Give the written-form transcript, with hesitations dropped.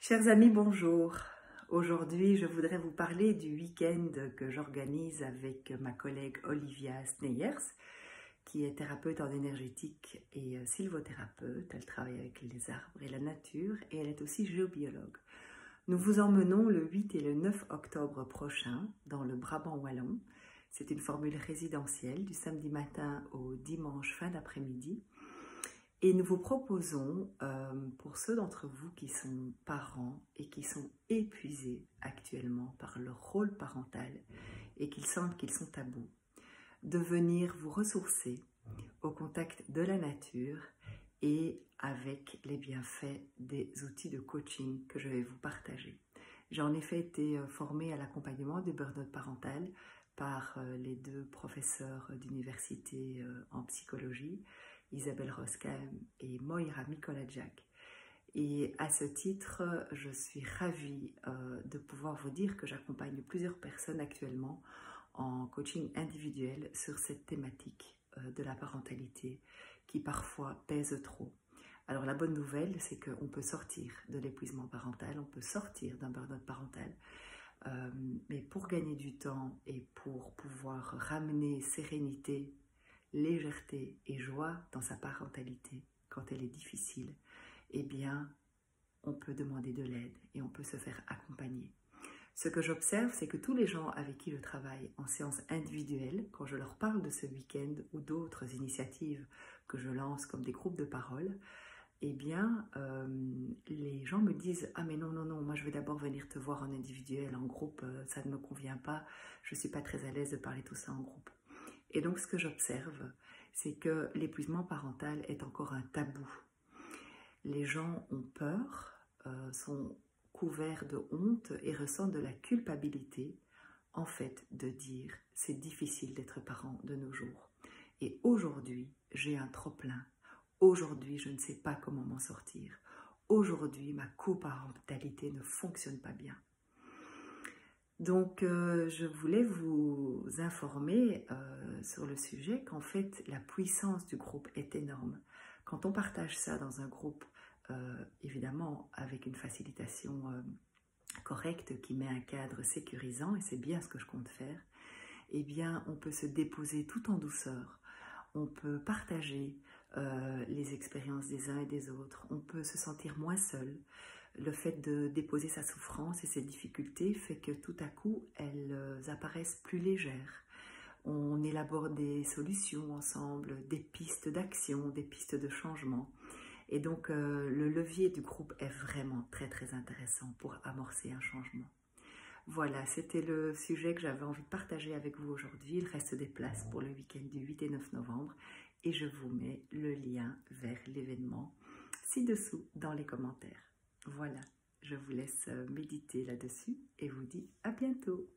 Chers amis, bonjour. Aujourd'hui, je voudrais vous parler du week-end que j'organise avec ma collègue Olivia Sneyers, qui est thérapeute en énergétique et sylvothérapeute. Elle travaille avec les arbres et la nature et elle est aussi géobiologue. Nous vous emmenons le 8 et le 9 octobre prochain dans le Brabant wallon. C'est une formule résidentielle du samedi matin au dimanche fin d'après-midi. Et nous vous proposons, pour ceux d'entre vous qui sont parents et qui sont épuisés actuellement par leur rôle parental et qu'ils sentent qu'ils sont à bout, de venir vous ressourcer au contact de la nature et avec les bienfaits des outils de coaching que je vais vous partager. J'ai en effet été formée à l'accompagnement du burn-out parental par les deux professeurs d'université en psychologie, Isabelle Roskam et Moira Mikolajczak. Et à ce titre, je suis ravie de pouvoir vous dire que j'accompagne plusieurs personnes actuellement en coaching individuel sur cette thématique de la parentalité qui parfois pèse trop. Alors la bonne nouvelle, c'est qu'on peut sortir de l'épuisement parental, on peut sortir d'un burn-out parental. Mais pour gagner du temps et pour pouvoir ramener sérénité, légèreté et joie dans sa parentalité quand elle est difficile, eh bien, on peut demander de l'aide et on peut se faire accompagner. Ce que j'observe, c'est que tous les gens avec qui je travaille en séance individuelle, quand je leur parle de ce week-end ou d'autres initiatives que je lance comme des groupes de parole, eh bien, les gens me disent « Ah mais non, moi je veux d'abord venir te voir en individuel, en groupe, ça ne me convient pas, je ne suis pas très à l'aise de parler tout ça en groupe. » Et donc, ce que j'observe, c'est que l'épuisement parental est encore un tabou. Les gens ont peur, sont couverts de honte et ressentent de la culpabilité, en fait, de dire « c'est difficile d'être parent de nos jours ». Et aujourd'hui, j'ai un trop-plein. Aujourd'hui, je ne sais pas comment m'en sortir. Aujourd'hui, ma coparentalité ne fonctionne pas bien. Donc, je voulais vous informer sur le sujet qu'en fait, la puissance du groupe est énorme. Quand on partage ça dans un groupe, évidemment avec une facilitation correcte qui met un cadre sécurisant, et c'est bien ce que je compte faire, eh bien, on peut se déposer tout en douceur. On peut partager les expériences des uns et des autres. On peut se sentir moins seul. Le fait de déposer sa souffrance et ses difficultés fait que tout à coup, elles apparaissent plus légères. On élabore des solutions ensemble, des pistes d'action, des pistes de changement. Et donc, le levier du groupe est vraiment très intéressant pour amorcer un changement. Voilà, c'était le sujet que j'avais envie de partager avec vous aujourd'hui. Il reste des places pour le week-end du 8 et 9 novembre et je vous mets le lien vers l'événement ci-dessous dans les commentaires. Voilà, je vous laisse méditer là-dessus et vous dis à bientôt.